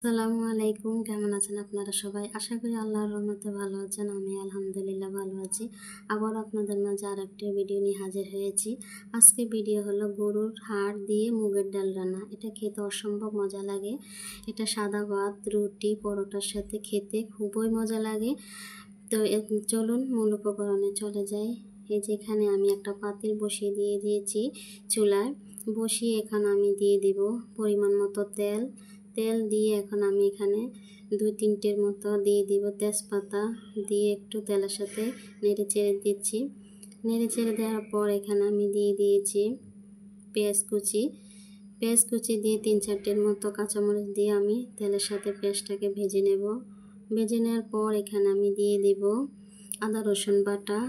আসসালামু আলাইকুম। কেমন আছেন আপনারা সবাই? আশা করি আল্লাহর রহমতে ভালো আছেন। আমি আলহামদুলিল্লাহ ভালো আছি। আবার আপনাদের মাঝে আরেকটি ভিডিও নিয়ে হাজির হয়েছি। আজকে ভিডিও হলো গরুর হাড় দিয়ে মুগের ডাল রান্না। এটা খেতে অসম্ভব মজা লাগে। এটা সাদা ভাত, রুটি, পরোটার সাথে খেতে খুবই মজা লাগে। তো চলুন মূল উপকরণে চলে যাই। এই যেখানে আমি একটা পাতিল বসিয়ে দিয়েছি চুলায়। বসিয়ে এখন আমি দিয়ে দেব পরিমাণ মতো তেল দিয়ে এখন আমি এখানে 2-3টের মতো দিয়ে দিব তেজপাতা দিয়ে একটু তেলের সাথে নেড়ে চেড়ে দিচ্ছি। নেড়ে চেড়ে দেওয়ার পর এখানে আমি দিয়ে দিয়েছি পেঁয়াজ কুচি দিয়ে 3-4টের মতো কাঁচামরিচ দিয়ে আমি তেলের সাথে পেঁয়াজটাকে ভেজে নেব। ভেজে নেওয়ার পর এখানে আমি দিয়ে দেব আদা রসুন বাটা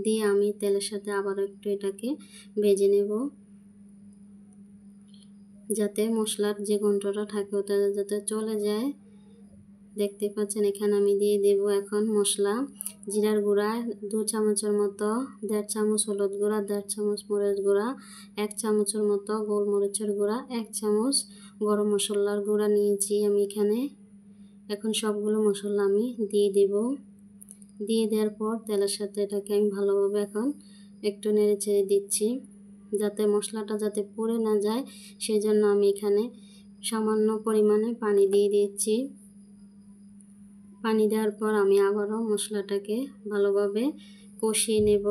দিয়ে আমি তেলের সাথে আবার একটু এটাকে ভেজে নেব, যাতে মশলার যে গন্ধটা থাকে ওটা যাতে চলে যায়। দেখতে পাচ্ছেন এখানে আমি দিয়ে দেব এখন মশলা। জিরার গুঁড়া 2 চামচের মতো, 1.5 চামচ হলুদ গুঁড়া, 1.5 চামচ মরিচ গুঁড়া, 1 চামচের মতো গোলমরিচের গুঁড়া, 1 চামচ গরম মশলার গুঁড়া নিয়েছি আমি এখানে। এখন সবগুলো মশলা আমি দিয়ে দেব। দিয়ে দেওয়ার পর তেলের সাথে এটাকে আমি ভালোভাবে এখন একটু নেড়ে চেড়ে দিচ্ছি, যাতে মশলাটা যাতে পুড়ে না যায়। সেই জন্য আমি এখানে সামান্য পরিমাণে পানি দিয়ে দিচ্ছি। পানি দেওয়ার পর আমি আবারও মশলাটাকে ভালোভাবে কষিয়ে নেব,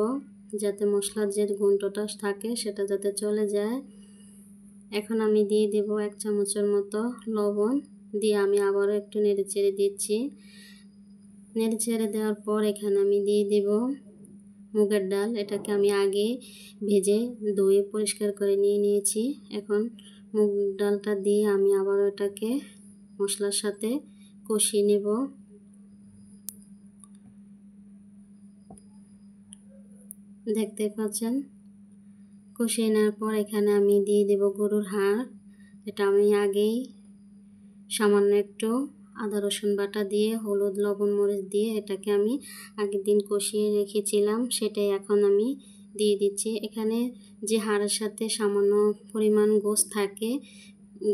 যাতে মশলার যে গন্ধটা থাকে সেটা যাতে চলে যায়। এখন আমি দিয়ে দেব 1 চামচের মতো লবণ দিয়ে আমি আবারও একটু নেড়ে চেড়ে দিচ্ছি। নেড়ে চেড়ে দেওয়ার পর এখানে আমি দিয়ে দেব মুগের ডাল। এটাকে আমি আগে ভেজে ধুয়ে পরিষ্কার করে নিয়েছি। এখন মুগ ডালটা দিয়ে আমি আবারও এটাকে মশলার সাথে কষিয়ে নেব। দেখতে পাচ্ছেন কষিয়ে নেওয়ার পর এখানে আমি দিয়ে দেব গরুর হাড়। এটা আমি আগেই সামান্য একটু আদা রসুন বাটা দিয়ে হলুদ লবণ মরিচ দিয়ে এটাকে আমি আগের দিন কষিয়ে রেখেছিলাম, সেটাই এখন আমি দিয়ে দিচ্ছি। এখানে যে হাড়ের সাথে সামান্য পরিমাণ গোশ থাকে,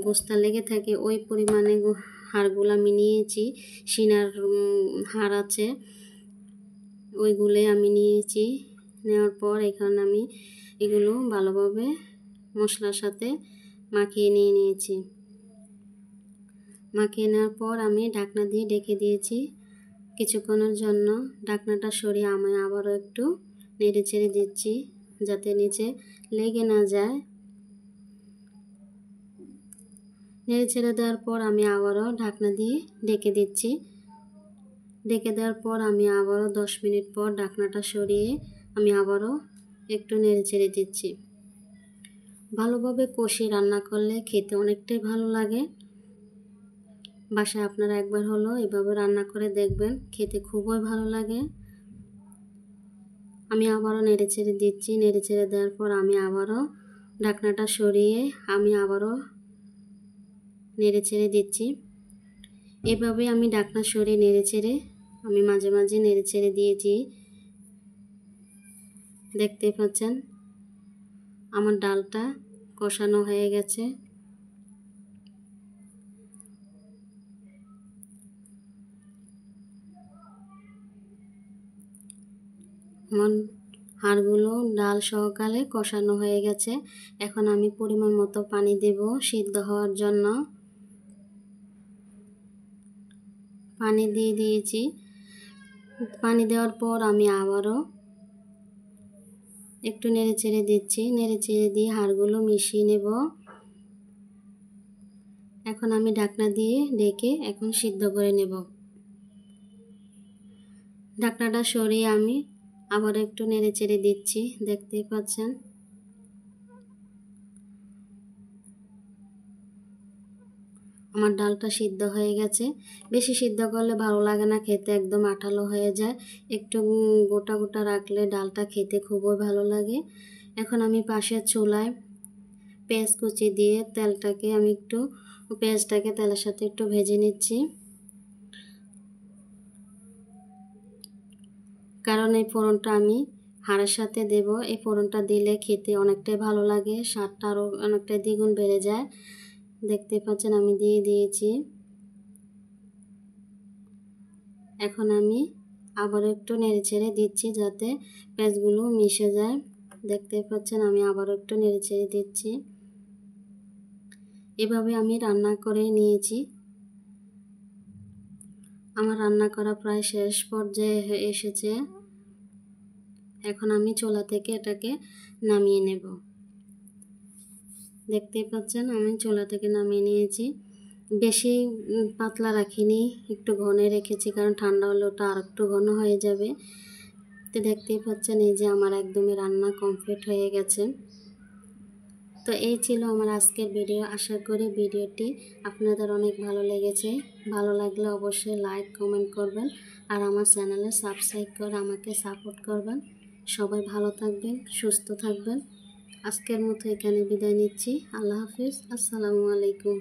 গোশটা লেগে থাকে, ওই পরিমাণে হাড়গুলো আমি নিয়েছি। সিনার হাড় আছে, ওইগুলোই আমি নিয়েছি। নেওয়ার পর এখানে আমি এগুলো ভালোভাবে মশলার সাথে মাখিয়ে নিয়েছি। মাখিয়ে নেওয়ার পর আমি ঢাকনা দিয়ে ঢেকে দিয়েছি কিছুক্ষণের জন্য। ঢাকনাটা সরিয়ে আমি আবারও একটু নেড়ে ছেড়ে দিচ্ছি, যাতে নিচে লেগে না যায়। নেড়ে ছেড়ে দেওয়ার পর আমি আবারও ঢাকনা দিয়ে ঢেকে দিচ্ছি। ঢেকে দেওয়ার পর আমি আবারও 10 মিনিট পর ঢাকনাটা সরিয়ে আমি আবারও একটু নেড়ে ছেড়ে দিচ্ছি। ভালোভাবে কষিয়ে রান্না করলে খেতে অনেকটাই ভালো লাগে। বাসায় আপনারা একবার হলো এভাবে রান্না করে দেখবেন, খেতে খুবই ভালো লাগে। আমি আবারও নেড়ে ছেড়ে দিচ্ছি। নেড়ে ছেড়ে দেওয়ার পর আমি আবারও ঢাকনাটা সরিয়ে আমি আবারও নেড়ে ছেড়ে দিচ্ছি। এভাবে আমি ঢাকনা সরিয়ে নেড়ে ছেড়ে আমি মাঝে মাঝে নেড়ে ছেড়ে দিয়েছি। দেখতে পাচ্ছেন আমার ডালটা কষানো হয়ে গেছে। আমার হাড়গুলো ডাল সহকারে কষানো হয়ে গেছে। এখন আমি পরিমাণ মতো পানি দেব সিদ্ধ হওয়ার জন্য। পানি দিয়ে দিয়েছি। পানি দেওয়ার পর আমি আবারও একটু নেড়ে চেড়ে দিচ্ছি। নেড়ে চেড়ে দিয়ে হাড়গুলো মিশিয়ে নেব। এখন আমি ঢাকনা দিয়ে ঢেকে এখন সিদ্ধ করে নেব। ঢাকনাটা সরিয়ে আমি আবার একটু নেড়ে চেড়ে দিচ্ছি। দেখতেই পাচ্ছেন আমার ডালটা সিদ্ধ হয়ে গেছে। বেশি সিদ্ধ করলে ভালো লাগে না খেতে, একদম আঠালো হয়ে যায়। একটু গোটা গোটা রাখলে ডালটা খেতে খুবই ভালো লাগে। এখন আমি পাশের চুলায় পেঁয়াজ কুচি দিয়ে তেলটাকে আমি একটু পেঁয়াজটাকে তেলের সাথে একটু ভেজে নিচ্ছি, কারণ এই ফোড়নটা আমি হাড়ের সাথে দেব। এই ফোড়নটা দিলে খেতে অনেকটাই ভালো লাগে, স্বাদটা আরও অনেকটাই দ্বিগুণ বেড়ে যায়। দেখতে পাচ্ছেন আমি দিয়ে দিয়েছি। এখন আমি আবার একটু নেড়েচেড়ে দিচ্ছি যাতে পেঁয়াজগুলো মিশে যায়। দেখতে পাচ্ছেন আমি আবার একটু নেড়েচেড়ে দিচ্ছি। এভাবে আমি রান্না করে নিয়েছি। আমার রান্না করা প্রায় শেষ পর্যায়ে এসেছে। এখন আমি চুলা থেকে এটাকে নামিয়ে নেব। দেখতেই পাচ্ছেন আমি চুলা থেকে নামিয়ে নিয়েছি। বেশি পাতলা রাখিনি, একটু ঘন রেখেছি, কারণ ঠান্ডা হলে ওটা আর একটু ঘন হয়ে যাবে। তো দেখতেই পাচ্ছেন এই যে আমার একদমই রান্না কমপ্লিট হয়ে গেছে। তো এই ছিল আমার আজকের ভিডিও। আশা করি ভিডিওটি আপনাদের অনেক ভালো লেগেছে। ভালো লাগলে অবশ্যই লাইক কমেন্ট করবেন আর আমার চ্যানেলে সাবস্ক্রাইব করে আমাকে সাপোর্ট করবেন। সবাই ভালো থাকবেন, সুস্থ থাকবেন। আজকের মতো এখানে বিদায় নিচ্ছি। আল্লাহ হাফিজ। আসসালামু আলাইকুম।